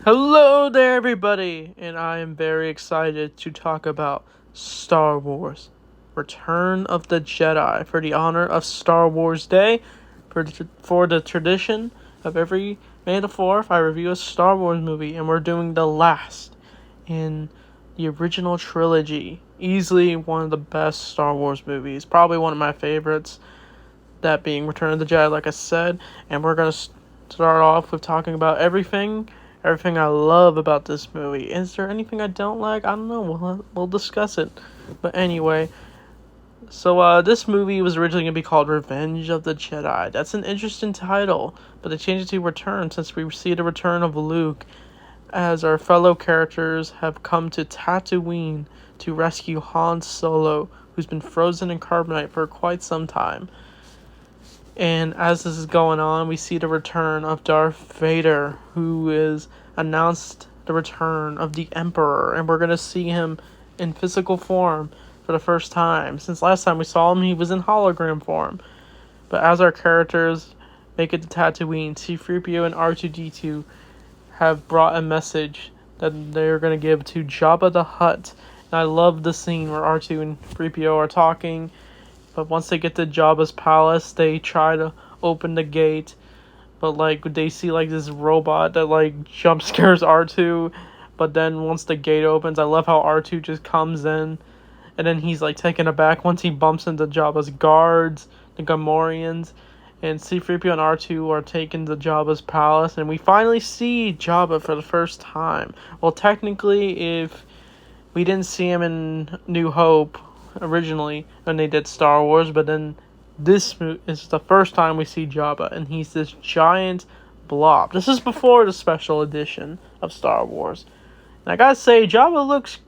Hello there, everybody, and I am very excited to talk about Star Wars Return of the Jedi for the honor of Star Wars Day. For the tradition of every May the 4th, I review a Star Wars movie, and we're doing the last in the original trilogy. Easily one of the best Star Wars movies, probably one of my favorites, that being Return of the Jedi, like I said, and we're going to start off with talking about everything I love about this movie. Is there anything I don't like? I don't know. We'll discuss it. But anyway, so this movie was originally going to be called Revenge of the Jedi. That's an interesting title, but they changed it to Return since we see the return of Luke as our fellow characters have come to Tatooine to rescue Han Solo, who's been frozen in carbonite for quite some time. And as this is going on, we see the return of Darth Vader, who is announced the return of the Emperor, and we're going to see him in physical form for the first time. Since last time we saw him, he was in hologram form. But as our characters make it to Tatooine, C-3PO and R2-D2 have brought a message that they're going to give to Jabba the Hutt. And I love the scene where R2 and 3PO are talking. But once they get to Jabba's palace, they try to open the gate. But, they see, this robot that, jump scares R2. But then once the gate opens, I love how R2 just comes in. And then he's, taken aback once he bumps into Jabba's guards, the Gamorreans. And C-3PO and R2 are taken to Jabba's palace. And we finally see Jabba for the first time. Well, technically, if we didn't see him in New Hope originally when they did Star Wars, but then this is the first time we see Jabba, and he's this giant blob. This is before the special edition of Star Wars. And I gotta say, Jabba looks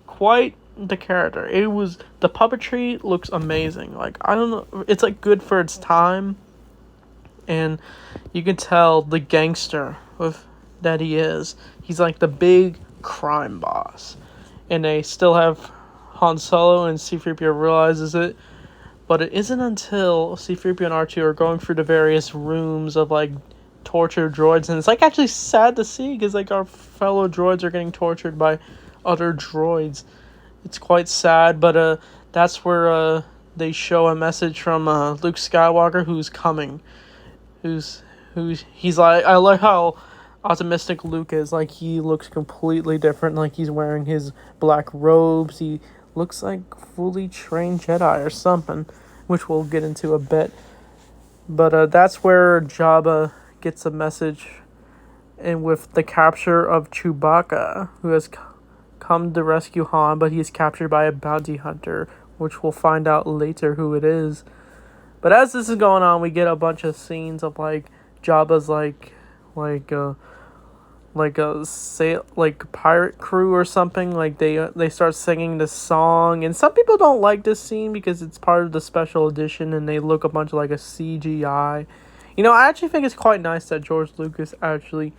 quite the character. The puppetry looks amazing. I don't know, it's good for its time, and you can tell the gangster that he is. He's the big crime boss, and they still have Han Solo, and C-3PO realizes it, but it isn't until C-3PO and R2 are going through the various rooms of torture droids, and it's actually sad to see because our fellow droids are getting tortured by other droids. It's quite sad, but that's where they show a message from Luke Skywalker, who's coming. He's I like how optimistic Luke is. He looks completely different. He's wearing his black robes. He looks like fully trained Jedi or something, which we'll get into a bit. But that's where Jabba gets a message, and with the capture of Chewbacca, who has come to rescue Han, but he is captured by a bounty hunter, which we'll find out later who it is. But as this is going on, we get a bunch of scenes of Jabba's pirate crew or something. They start singing this song, and some people don't like this scene because it's part of the special edition and they look a bunch like a CGI. I actually think it's quite nice that George Lucas actually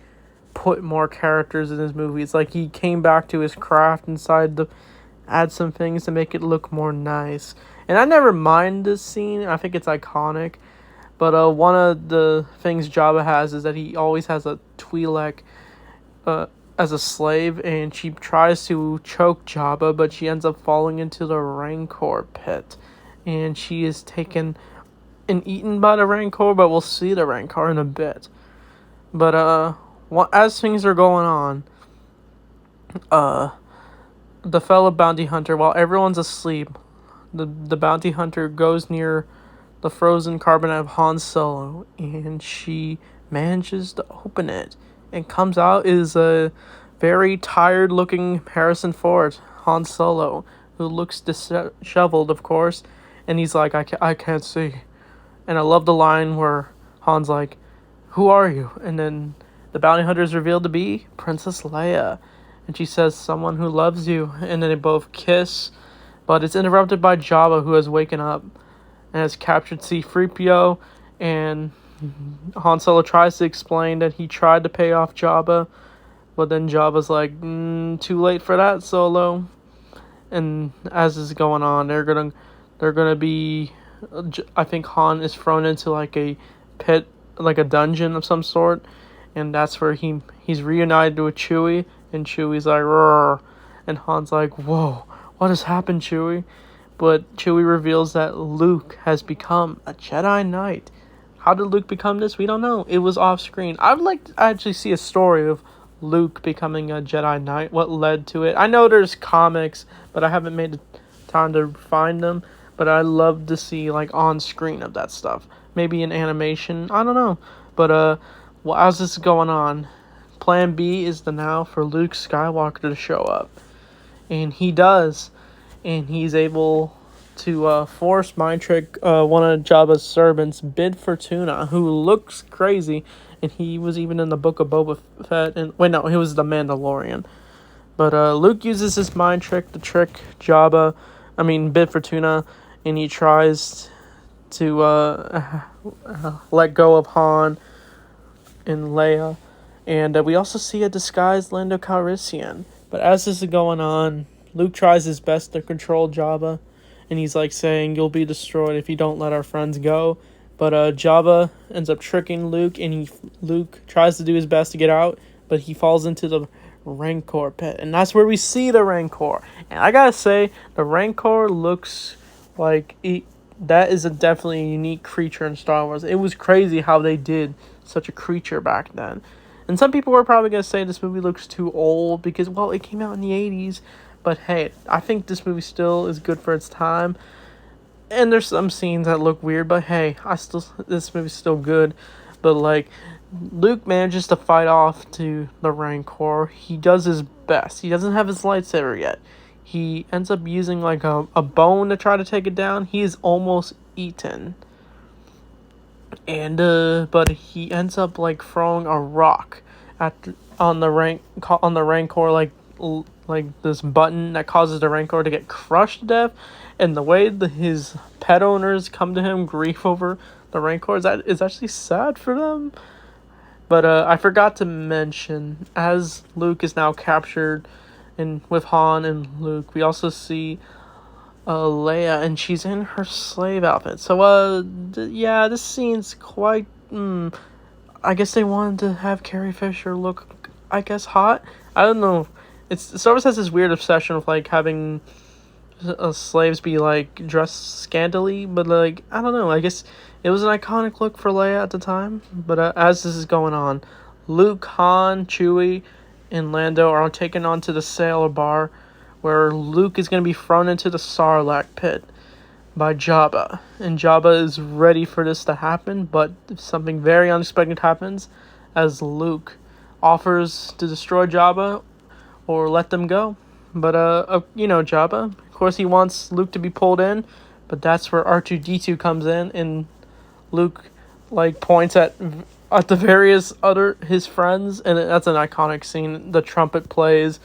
put more characters in his movies. He came back to his craft and decided to add some things to make it look more nice. And I never mind this scene. I think it's iconic. But one of the things Jabba has is that he always has a Twi'lek as a slave, and she tries to choke Jabba, but she ends up falling into the Rancor pit, and she is taken and eaten by the Rancor, but we'll see the Rancor in a bit. But as things are going on, the fellow bounty hunter, while everyone's asleep, the bounty hunter goes near the frozen carbonite of Han Solo, and she manages to open it. And comes out is a very tired-looking Harrison Ford, Han Solo, who looks disheveled, of course. And he's like, I can't see. And I love the line where Han's like, who are you? And then the bounty hunter is revealed to be Princess Leia. And she says, someone who loves you. And then they both kiss. But it's interrupted by Jabba, who has waken up and has captured C-3PO, and Han Solo tries to explain that he tried to pay off Jabba, but then Jabba's like, too late for that, Solo. And as this is going on, they're gonna be, I think Han is thrown into a pit, a dungeon of some sort, and that's where he's reunited with Chewie, and Chewie's like, "Roar," and Han's like, "Whoa, what has happened, Chewie?" But Chewie reveals that Luke has become a Jedi Knight. How did Luke become this? We don't know. It was off screen. I would like to actually see a story of Luke becoming a Jedi Knight. What led to it? I know there's comics, but I haven't made the time to find them. But I love to see like on screen of that stuff. Maybe in animation. I don't know. But well, as this is going on, Plan B is the now for Luke Skywalker to show up, and he does, and he's able to force mind trick one of Jabba's servants, Bib Fortuna, who looks crazy, and he was even in the book of Boba Fett. And wait, no, he was the Mandalorian. But Luke uses this mind trick to trick Bib Fortuna, and he tries to let go of Han and Leia. And we also see a disguised Lando Calrissian. But as this is going on, Luke tries his best to control Jabba, and he's like saying, "You'll be destroyed if you don't let our friends go." But Jabba ends up tricking Luke, and Luke tries to do his best to get out, but he falls into the Rancor pit, and that's where we see the Rancor. And I gotta say, the Rancor looks like that is definitely a unique creature in Star Wars. It was crazy how they did such a creature back then. And some people were probably going to say this movie looks too old because, well, it came out in the 80s. But hey, I think this movie still is good for its time. And there's some scenes that look weird, but hey, this movie's still good. But like, Luke manages to fight off to the Rancor. He does his best. He doesn't have his lightsaber yet. He ends up using like a bone to try to take it down. He is almost eaten. And but he ends up like throwing a rock on the Rancor, like this button that causes the Rancor to get crushed to death. And the way his pet owners come to him grief over the Rancor is actually sad for them. But I forgot to mention, as Luke is now captured, and with Han and Luke, we also see Leia, and she's in her slave outfit. So, yeah, this scene's quite, I guess they wanted to have Carrie Fisher look, I guess, hot? I don't know. Star Wars has this weird obsession with, like, having slaves be, like, dressed scantily, but, like, I don't know. I guess it was an iconic look for Leia at the time. But as this is going on, Luke, Han, Chewie, and Lando are taken onto the sailor bar, where Luke is going to be thrown into the Sarlacc pit by Jabba. And Jabba is ready for this to happen, but something very unexpected happens as Luke offers to destroy Jabba or let them go. But, Jabba, of course he wants Luke to be pulled in, but that's where R2-D2 comes in, and Luke, like, points at the various his friends, and that's an iconic scene. The trumpet plays.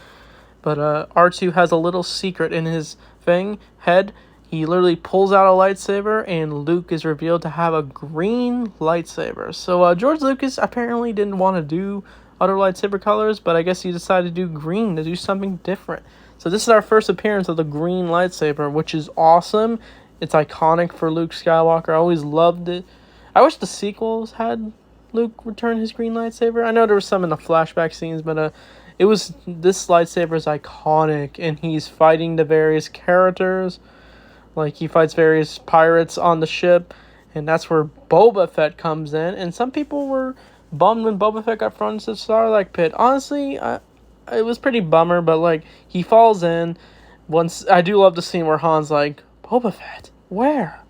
But R2 has a little secret in his head. He literally pulls out a lightsaber, and Luke is revealed to have a green lightsaber. So George Lucas apparently didn't want to do other lightsaber colors, but I guess he decided to do green to do something different. So this is our first appearance of the green lightsaber, which is awesome. It's iconic for Luke Skywalker. I always loved it. I wish the sequels had Luke return his green lightsaber. I know there was some in the flashback scenes, but this lightsaber is iconic, and he's fighting the various characters. Like, he fights various pirates on the ship, and that's where Boba Fett comes in. And some people were bummed when Boba Fett got thrown into the Sarlacc pit. Honestly, it was pretty bummer, but, like, he falls in. I do love the scene where Han's like, "Boba Fett, where?"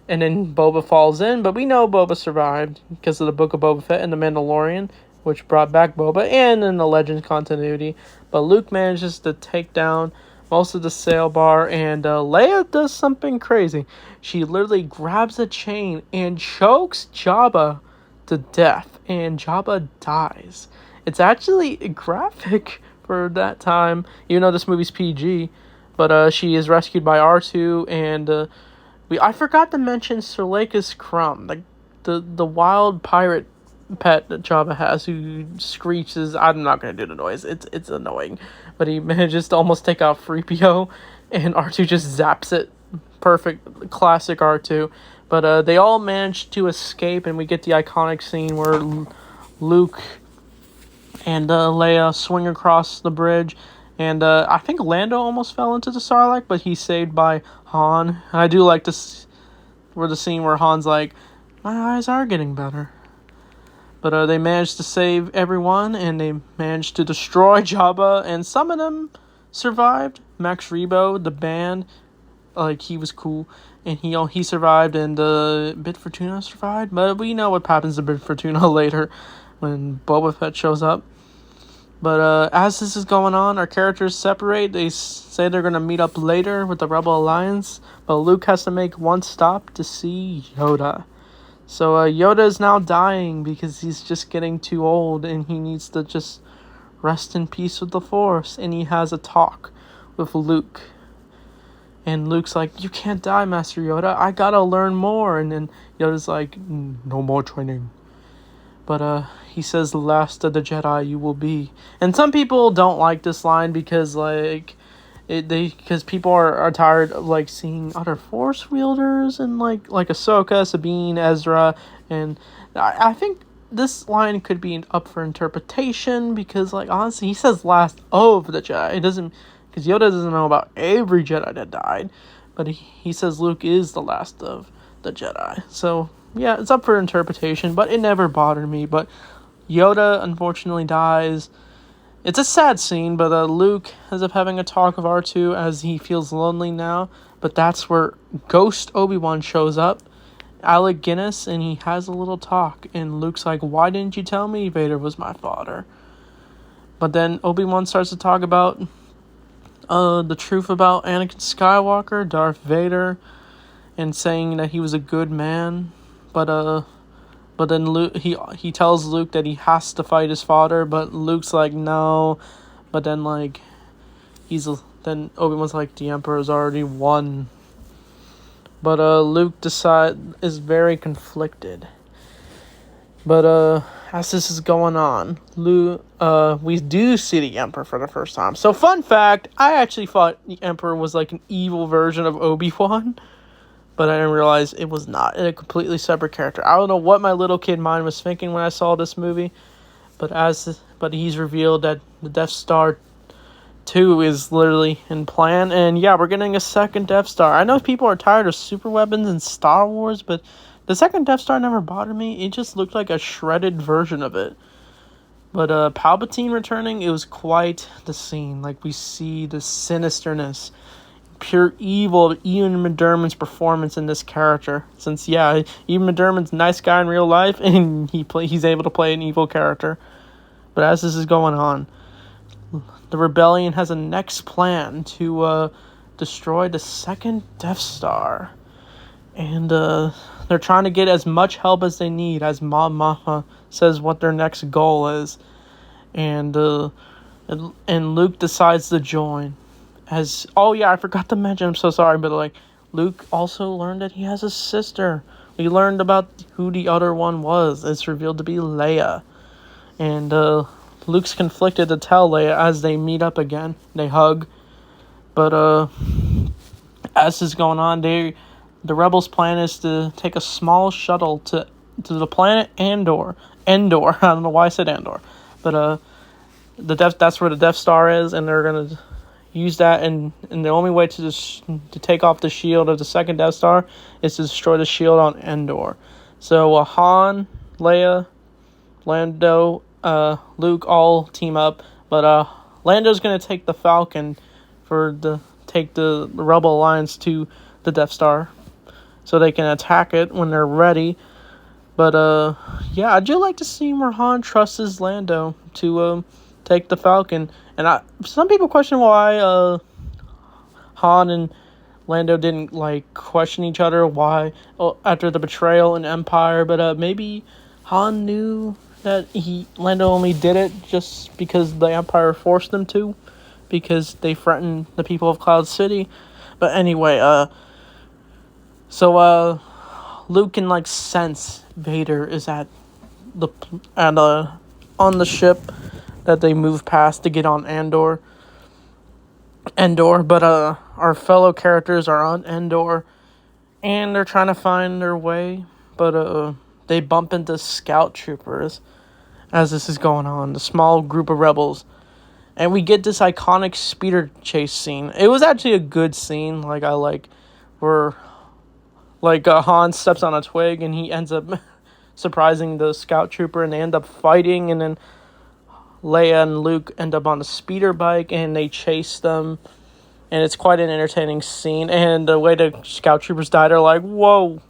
And then Boba falls in, but we know Boba survived because of the Book of Boba Fett and the Mandalorian, which brought back Boba, and in the Legends continuity. But Luke manages to take down most of the sail bar, and Leia does something crazy. She literally grabs a chain and chokes Jabba to death, and Jabba dies. It's actually graphic for that time, even though this movie's PG. But she is rescued by R2, and I forgot to mention Suleika's Crumb, the wild pirate pet that Jabba has, who screeches. I'm not going to do the noise. It's annoying. But he manages to almost take out 3PO, and R2 just zaps it. Perfect. Classic R2. But they all manage to escape, and we get the iconic scene where Luke and Leia swing across the bridge. And I think Lando almost fell into the Sarlacc, but he's saved by Han. I do like this, where the scene where Han's like, my eyes are getting better. But they managed to save everyone, and they managed to destroy Jabba, and some of them survived. Max Rebo, the band, like, he was cool, and he survived, and Bib Fortuna survived. But we know what happens to Bib Fortuna later when Boba Fett shows up. But as this is going on, our characters separate. They say they're going to meet up later with the Rebel Alliance, but Luke has to make one stop to see Yoda. So Yoda is now dying because he's just getting too old, and he needs to just rest in peace with the Force. And he has a talk with Luke. And Luke's like, you can't die, Master Yoda. I gotta learn more. And then Yoda's like, no more training. But he says, the last of the Jedi you will be. And some people don't like this line because, like, because people are tired of, like, seeing other Force wielders and like Ahsoka, Sabine, Ezra, and I think this line could be up for interpretation because, like, honestly, he says last of the Jedi. It doesn't, because Yoda doesn't know about every Jedi that died, but he says Luke is the last of the Jedi. So yeah, it's up for interpretation, but it never bothered me. But Yoda unfortunately dies. It's a sad scene, but Luke ends up having a talk with R2 as he feels lonely now. But that's where Ghost Obi-Wan shows up, Alec Guinness, and he has a little talk. And Luke's like, why didn't you tell me Vader was my father? But then Obi-Wan starts to talk about the truth about Anakin Skywalker, Darth Vader, and saying that he was a good man. But then Luke, he tells Luke that he has to fight his father, but Luke's like, no. But then, like, then Obi-Wan's like, the Emperor's already won. But Luke is very conflicted. But as this is going on, we do see the Emperor for the first time. So, fun fact, I actually thought the Emperor was like an evil version of Obi-Wan. But I didn't realize it was not. A completely separate character. I don't know what my little kid mind was thinking when I saw this movie. But he's revealed that the Death Star 2 is literally in plan. And yeah, we're getting a second Death Star. I know people are tired of super weapons in Star Wars, but the second Death Star never bothered me. It just looked like a shredded version of it. But Palpatine returning, it was quite the scene. Like, we see the sinisterness, pure evil of Ian McDiarmid's performance in this character. Since, yeah, Ian McDiarmid's a nice guy in real life, and he's able to play an evil character. But as this is going on, the rebellion has a next plan to destroy the second Death Star. And they're trying to get as much help as they need, as Mon Mothma says what their next goal is. And Luke decides to join. I forgot to mention, I'm so sorry, but like, Luke also learned that he has a sister. We learned about who the other one was. It's revealed to be Leia. And Luke's conflicted to tell Leia as they meet up again. They hug. But as this is going on, the Rebels' plan is to take a small shuttle to the planet Andor. I don't know why I said Andor. But that's where the Death Star is, and they're going to use that, and the only way to take off the shield of the second Death Star is to destroy the shield on Endor. So Han, Leia, Lando, Luke all team up, but Lando's gonna take the Falcon take the Rebel Alliance to the Death Star, so they can attack it when they're ready. But I do like to see where Han trusts Lando to take the Falcon. And some people question why Han and Lando didn't like question each other after the betrayal in Empire, but maybe Han knew that Lando only did it just because the Empire forced them to, because they threatened the people of Cloud City. But anyway, Luke can like sense Vader is on the ship that they move past to get on Andor. But our fellow characters are on Andor, and they're trying to find their way, but they bump into scout troopers, as this is going on. The small group of rebels. And we get this iconic speeder chase scene. It was actually a good scene. Where Han steps on a twig and he ends up surprising the scout trooper, and they end up fighting, and then Leia and Luke end up on a speeder bike and they chase them, and it's quite an entertaining scene. And the way the scout troopers die, they're like, whoa.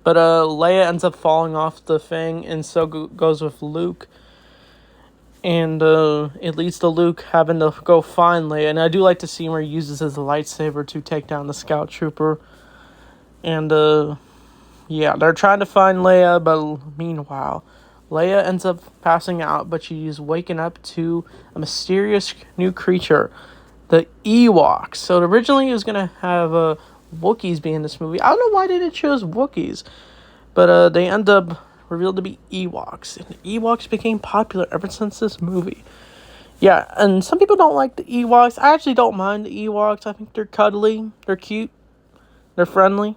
But Leia ends up falling off the thing, and so goes with Luke. And it leads to Luke having to go find Leia. And I do like to see where he uses his lightsaber to take down the scout trooper. And yeah, they're trying to find Leia, but meanwhile, Leia ends up passing out, but she's waking up to a mysterious new creature, the Ewoks. So originally it was going to have Wookiees be in this movie. I don't know why they didn't choose Wookiees, but they end up revealed to be Ewoks. And the Ewoks became popular ever since this movie. Yeah, and some people don't like the Ewoks. I actually don't mind the Ewoks. I think they're cuddly, they're cute, they're friendly.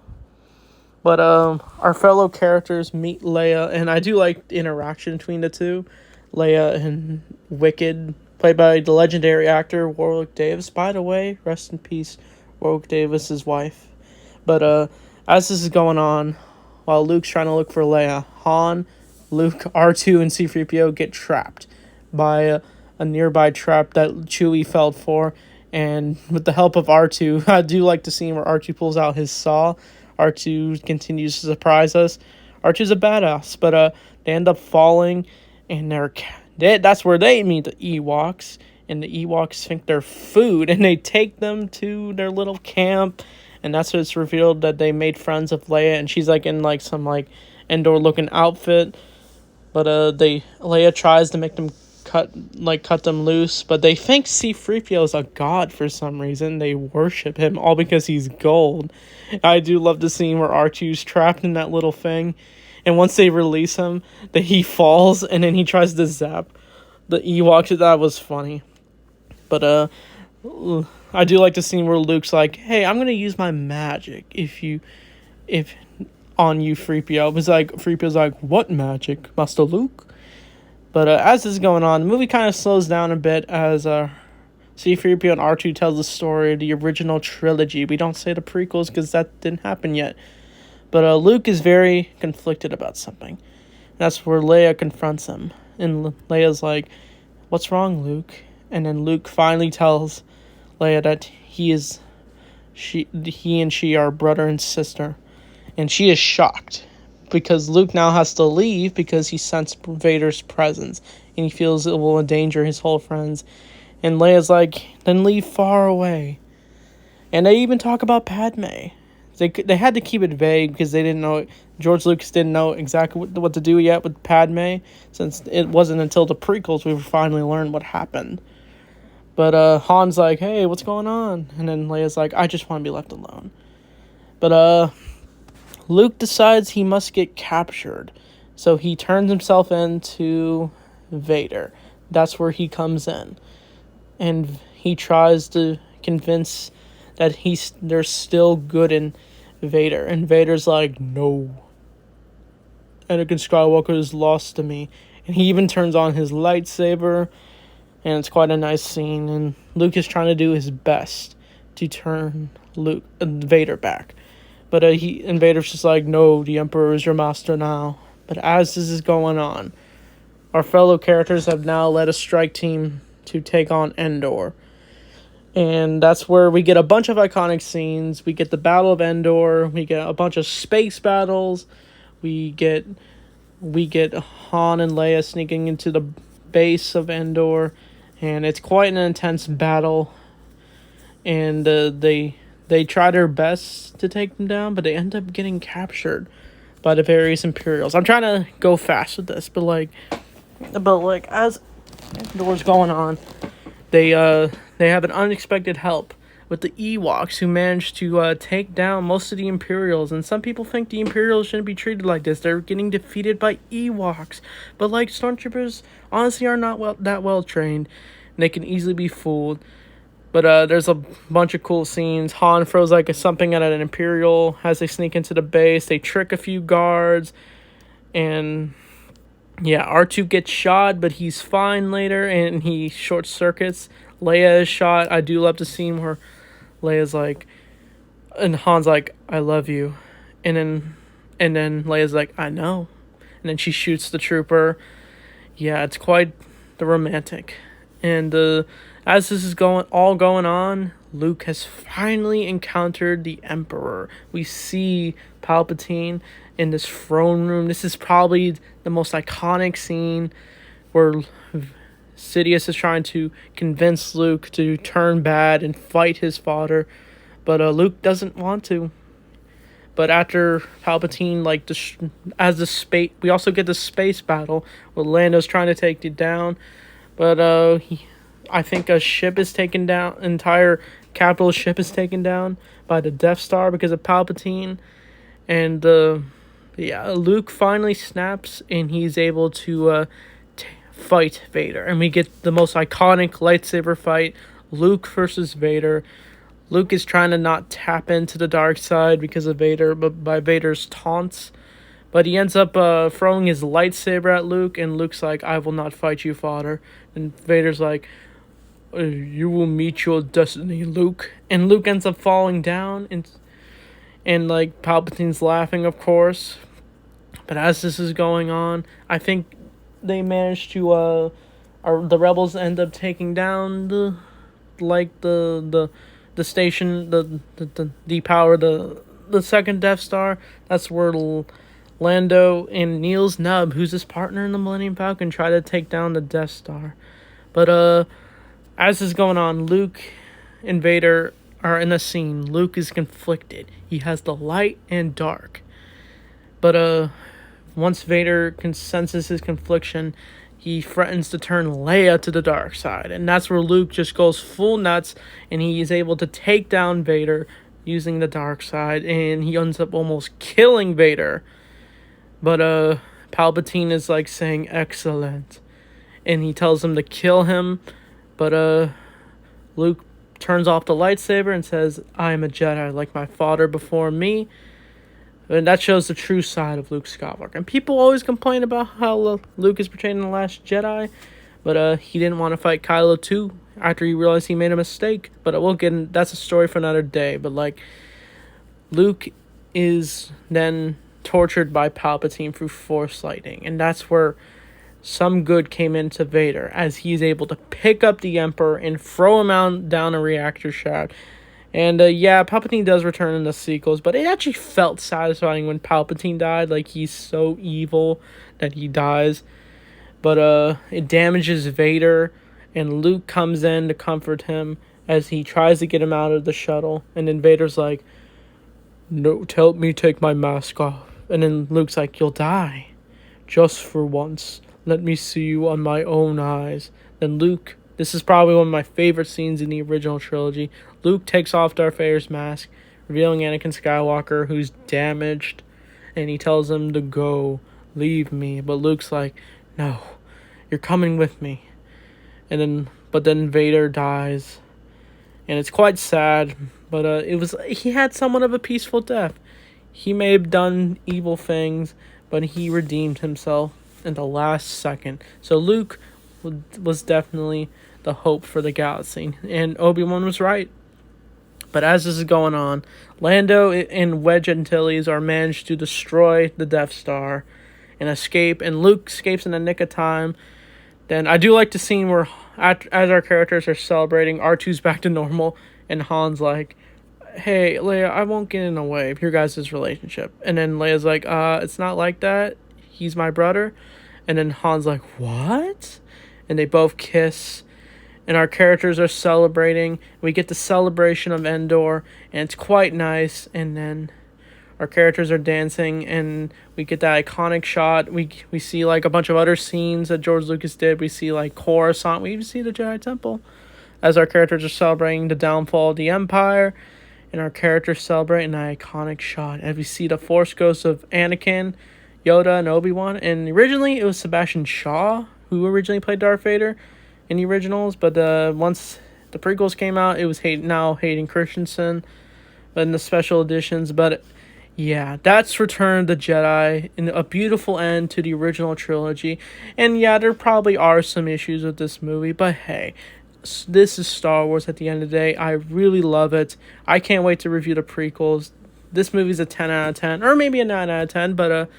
But our fellow characters meet Leia, and I do like the interaction between the two. Leia and Wicked, played by the legendary actor Warwick Davis. By the way, rest in peace, Warwick Davis' wife. But as this is going on, while Luke's trying to look for Leia, Han, Luke, R2, and C-3PO get trapped by a nearby trap that Chewie fell for. And with the help of R2, I do like the scene where R2 pulls out his saw. R2 continues to surprise us. R2's a badass, but they end up falling, and that's where they meet the Ewoks. And the Ewoks think they're food, and they take them to their little camp. And that's when it's revealed that they made friends of Leia, and she's in some Endor looking outfit. But Leia tries to make them cut them loose, but they think C-3PO is a god for some reason. They worship him all because he's gold. I do love the scene where R2's trapped in that little thing, and once they release him, he falls, and then he tries to zap the Ewoks. That was funny. But I do like the scene where Luke's like, hey, I'm going to use my magic on you, 3PO. It's like, 3PO's like, what magic, Master Luke? But as this is going on, the movie kind of slows down a bit as C-3PO and R2 tells the story of the original trilogy. We don't say the prequels because that didn't happen yet. But Luke is very conflicted about something. That's where Leia confronts him. And Leia's like, what's wrong, Luke? And then Luke finally tells Leia that he and she are brother and sister. And she is shocked, because Luke now has to leave because he sensed Vader's presence, and he feels it will endanger his whole friends. And Leia's like, then leave far away. And they even talk about Padme. They had to keep it vague because they didn't know, George Lucas didn't know exactly what to do yet with Padme, since it wasn't until the prequels we finally learned what happened. But Han's like, hey, what's going on? And then Leia's like, I just want to be left alone. But Luke decides he must get captured, so he turns himself into Vader. That's where he comes in, and he tries to convince that there's still good in Vader, and Vader's like, no, Anakin Skywalker is lost to me. And he even turns on his lightsaber, and it's quite a nice scene, and Luke is trying to do his best to turn Vader back. But Vader's just like, no, the Emperor is your master now. But as this is going on, our fellow characters have now led a strike team to take on Endor. And that's where we get a bunch of iconic scenes. We get the Battle of Endor. We get a bunch of space battles. We get Han and Leia sneaking into the base of Endor. And it's quite an intense battle. And they try their best to take them down, but they end up getting captured by the various Imperials. I'm trying to go fast with this, but as Endor's going on, they have an unexpected help with the Ewoks, who managed to take down most of the Imperials. And some people think the Imperials shouldn't be treated like this. They're getting defeated by Ewoks. But Stormtroopers honestly are not that well trained, and they can easily be fooled. But there's a bunch of cool scenes. Han throws something at an Imperial as they sneak into the base. They trick a few guards, and Yeah, R2 gets shot, but he's fine later, and he short circuits. Leia is shot. I do love the scene where Leia's like, and Han's like, "I love you," and then Leia's like, "I know," and then she shoots the trooper. Yeah, it's quite the romantic. And as this is going on, Luke has finally encountered the Emperor. We see Palpatine in this throne room. This is probably the most iconic scene where Sidious is trying to convince Luke to turn bad and fight his father, but Luke doesn't want to. But after Palpatine, as the space, we also get the space battle where Lando's trying to take it down, but I think a ship is taken down. Entire capital ship is taken down by the Death Star because of Palpatine, and Luke finally snaps and he's able to fight Vader, and we get the most iconic lightsaber fight: Luke versus Vader. Luke is trying to not tap into the dark side because of Vader, but by Vader's taunts. But he ends up throwing his lightsaber at Luke, and Luke's like, "I will not fight you, father." And Vader's like, "You will meet your destiny, Luke." And Luke ends up falling down, and like Palpatine's laughing, of course. But as this is going on, I think they managed to, the rebels end up taking down the station, the power, the second Death Star. That's where Lando and Niels Nub, who's his partner in the Millennium Falcon, try to take down the Death Star. But as this is going on, Luke and Vader are in a scene. Luke is conflicted. He has the light and dark. But once Vader senses his confliction, he threatens to turn Leia to the dark side. And that's where Luke just goes full nuts, and he is able to take down Vader using the dark side, and he ends up almost killing Vader. But Palpatine is like saying, "Excellent," and he tells him to kill him. But Luke turns off the lightsaber and says, "I am a Jedi like my father before me." And that shows the true side of Luke Skywalker. And people always complain about how Luke is portrayed in The Last Jedi, but he didn't want to fight Kylo too after he realized he made a mistake. But we'll get in, that's a story for another day. But like, Luke is then tortured by Palpatine through Force lightning, and that's where some good came into Vader, as he's able to pick up the Emperor and throw him down a reactor shaft. And Palpatine does return in the sequels, but it actually felt satisfying when Palpatine died. Like, he's so evil that he dies. But it damages Vader, and Luke comes in to comfort him as he tries to get him out of the shuttle. And then Vader's like, "No, help me take my mask off." And then Luke's like, "You'll die. Just for once. Let me see you on my own eyes." Then Luke, this is probably one of my favorite scenes in the original trilogy. Luke takes off Darth Vader's mask, revealing Anakin Skywalker, who's damaged, and he tells him to go, "Leave me." But Luke's like, "No, you're coming with me." But then Vader dies, and it's quite sad. But he had somewhat of a peaceful death. He may have done evil things, but he redeemed himself in the last second. So Luke was definitely the hope for the galaxy, and Obi-Wan was right. But as this is going on, Lando and Wedge Antilles are managed to destroy the Death Star and escape, and Luke escapes in the nick of time. Then I do like the scene where, as our characters are celebrating, R2's back to normal, and Han's like, "Hey, Leia, I won't get in the way of your guys' relationship." And then Leia's like, "It's not like that. He's my brother." And then Han's like, "What?" And they both kiss, and our characters are celebrating. We get the celebration of Endor, and it's quite nice. And then our characters are dancing, and we get that iconic shot. We see like a bunch of other scenes that George Lucas did. We see like Coruscant. We even see the Jedi Temple as our characters are celebrating the downfall of the Empire. And our characters celebrate an iconic shot as we see the Force ghosts of Anakin, Yoda, and Obi-Wan. And originally it was Sebastian Shaw who originally played Darth Vader in the originals, but once the prequels came out, it was Hayden Christensen, but in the special editions. But Yeah, that's Return of the Jedi, and a beautiful end to the original trilogy. And yeah, there probably are some issues with this movie, but hey, this is Star Wars at the end of the day. I really love it. I can't wait to review the prequels. This movie's a 10 out of 10, or maybe a 9 out of 10, but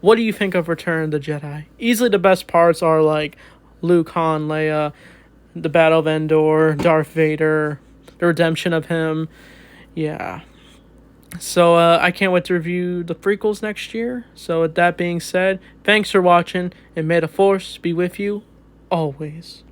what do you think of Return of the Jedi? Easily the best parts are like Luke, Han, Leia, the Battle of Endor, Darth Vader, the redemption of him. Yeah. So I can't wait to review the prequels next year. So with that being said, thanks for watching, and may the Force be with you always.